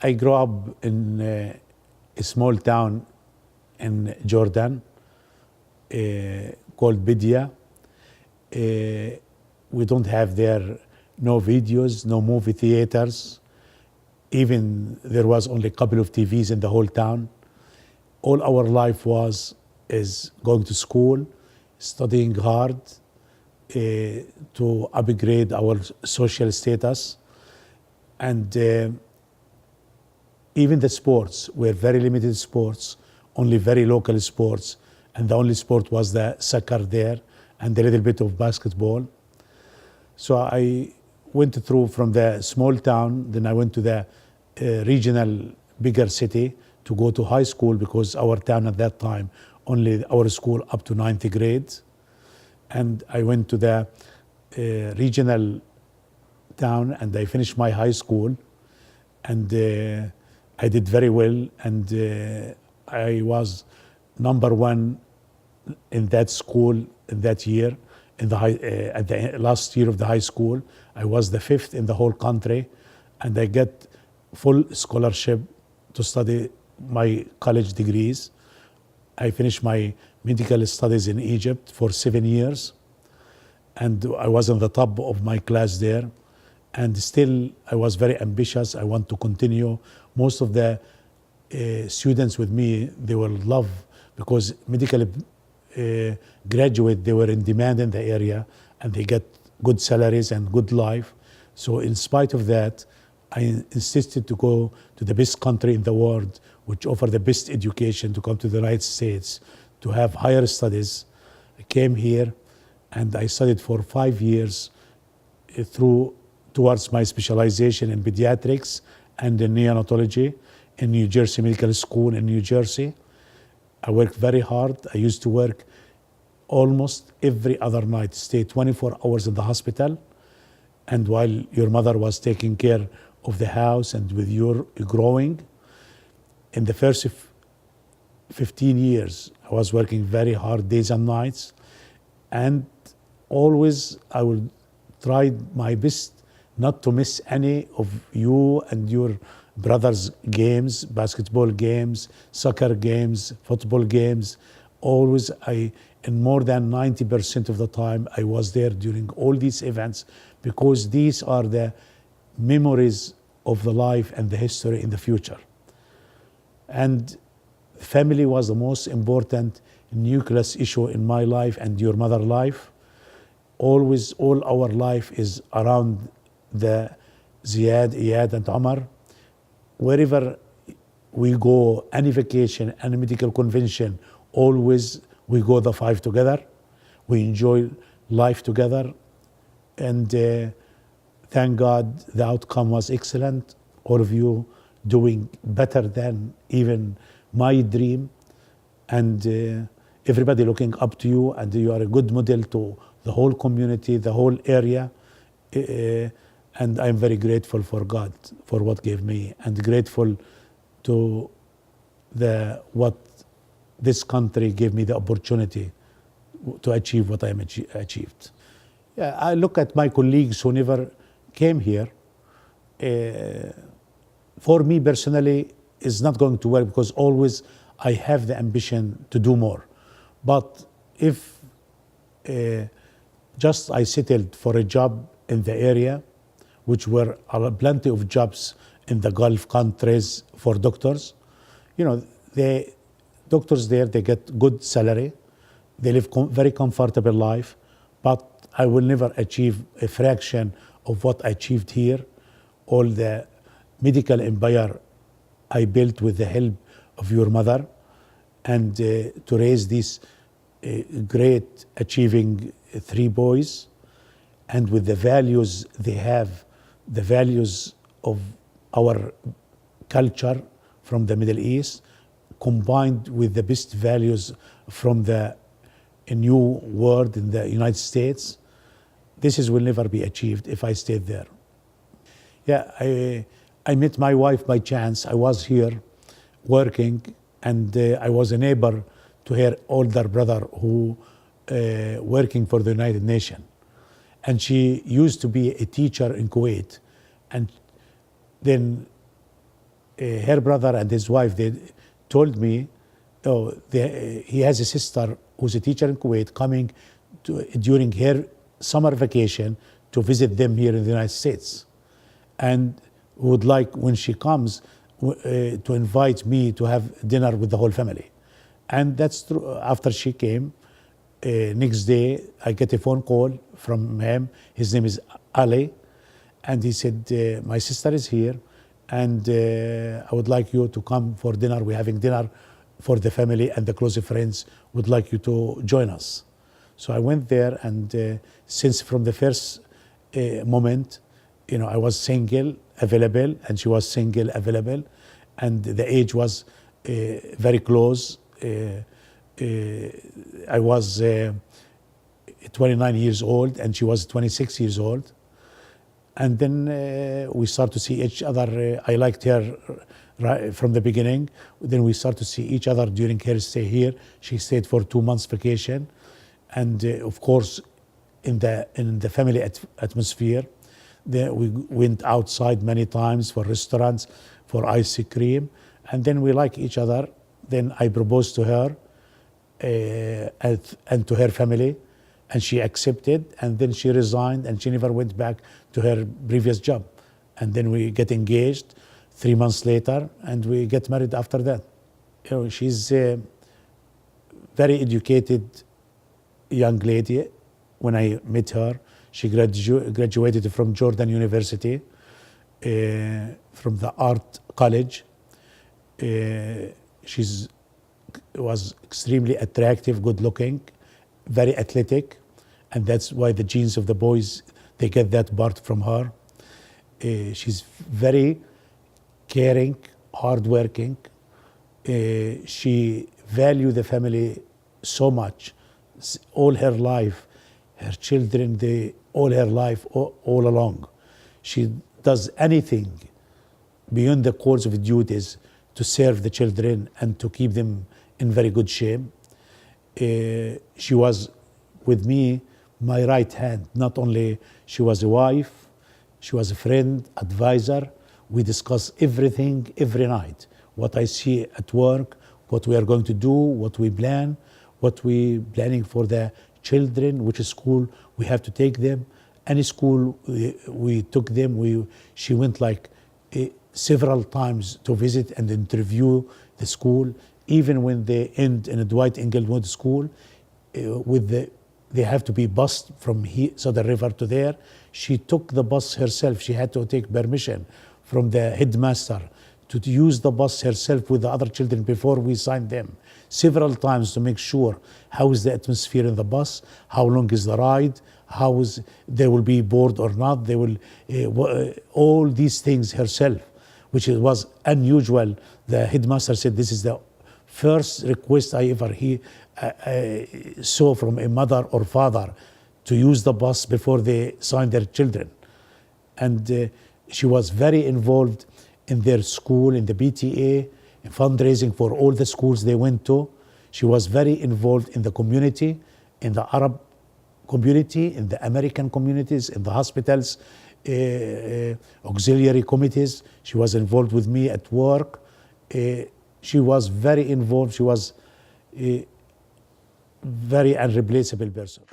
I grew up in a small town in Jordan called Bidya. We don't have there no videos, no movie theaters. Even there was only a couple of TVs in the whole town. All our life is going to school, studying hard to upgrade our social status. And even the sports were very limited sports, only very local sports. And the only sport was the soccer there and a little bit of basketball. So I went through from the small town, then I went to the regional bigger city to go to high school, because our town at that time, only our school up to 9th grade. And I went to the regional town and I finished my high school, and I did very well, and I was #1 in that school in that year. In the at the last year of the high school, I was the 5th in the whole country, and I get full scholarship to study my college degrees. I finished my medical studies in Egypt for 7 years, and I was on the top of my class there. And still, I was very ambitious. I want to continue. Most of the students with me, they were love, because medical graduate, they were in demand in the area, and they get good salaries and good life. So in spite of that, I insisted to go to the best country in the world, which offer the best education, to come to the United States, to have higher studies. I came here and I studied for 5 years towards my specialization in pediatrics and in neonatology in New Jersey Medical School in New Jersey. I worked very hard. I used to work almost every other night, stay 24 hours in the hospital. And while your mother was taking care of the house and with your growing, in the first 15 years, I was working very hard days and nights. And always I would try my best not to miss any of you and your brothers' games, basketball games, soccer games, football games. Always, in more than 90% of the time, I was there during all these events, because these are the memories of the life and the history in the future. And family was the most important nucleus issue in my life and your mother's life. Always, all our life is around the Ziad, Iyad, and Omar. Wherever we go, any vacation, any medical convention, always we go the 5 together. We enjoy life together. And thank God the outcome was excellent. All of you doing better than even my dream. And everybody looking up to you, and you are a good model to the whole community, the whole area. And I'm very grateful for God for what gave me, and grateful to what this country gave me the opportunity to achieve what I achieved. Yeah, I look at my colleagues who never came here. For me personally, it's not going to work, because always I have the ambition to do more. But if just I settled for a job in the area, which were plenty of jobs in the Gulf countries for doctors. You know, the doctors there, they get good salary. They live very comfortable life, but I will never achieve a fraction of what I achieved here. All the medical empire I built with the help of your mother, and to raise these great achieving 3 boys, and with the values they have, the values of our culture from the Middle East, combined with the best values from the new world in the United States. This will never be achieved if I stayed there. Yeah, I met my wife by chance. I was here working, and I was a neighbor to her older brother who working for the United Nations. And she used to be a teacher in Kuwait. And then her brother and his wife, they told me, oh, he has a sister who's a teacher in Kuwait coming during her summer vacation to visit them here in the United States, and would like, when she comes, to invite me to have dinner with the whole family. And that's true. After she came, next day I get a phone call from him. His name is Ali, and he said, my sister is here, and I would like you to come for dinner. We're having dinner for the family, and the close friends would like you to join us. So I went there, and since from the first moment, I was single, available, and she was single, available, and the age was very close. I was 29 years old, and she was 26 years old. And then we start to see each other. I liked her right from the beginning. Then we start to see each other during her stay here. She stayed for 2 months vacation, and of course, in the family atmosphere, we went outside many times for restaurants, for ice cream, and then we like each other. Then I proposed to her and to her family, and she accepted, and then she resigned, and she never went back to her previous job. And then we get engaged 3 months later, and we get married after that. She's a very educated young lady. When I met her, she graduated from Jordan University, from the art college. She was extremely attractive, good looking, very athletic, and that's why the genes of the boys, they get that part from her. She's very caring, hardworking. She values the family so much. All her life, her children, all her life, all along. She does anything beyond the course of duties to serve the children and to keep them in very good shape. She was with me, my right hand. Not only she was a wife, she was a friend, advisor. We discuss everything every night. What I see at work, what we are going to do, what we plan, what we planning for the children, which school we have to take them. Any school we took them. She went like several times to visit and interview the school. Even when they end in a Dwight Englewood school, they have to be bused from here, Southern River to there. She took the bus herself. She had to take permission from the headmaster to use the bus herself with the other children before we signed them several times to make sure how is the atmosphere in the bus, how long is the ride, they will be bored or not. They will all these things herself, which was unusual. The headmaster said this is the first request I ever saw from a mother or father to use the bus before they sign their children. And she was very involved in their school, in the PTA, in fundraising for all the schools they went to. She was very involved in the community, in the Arab community, in the American communities, in the hospitals, auxiliary committees. She was involved with me at work. She was very involved. She was a very unreplaceable person.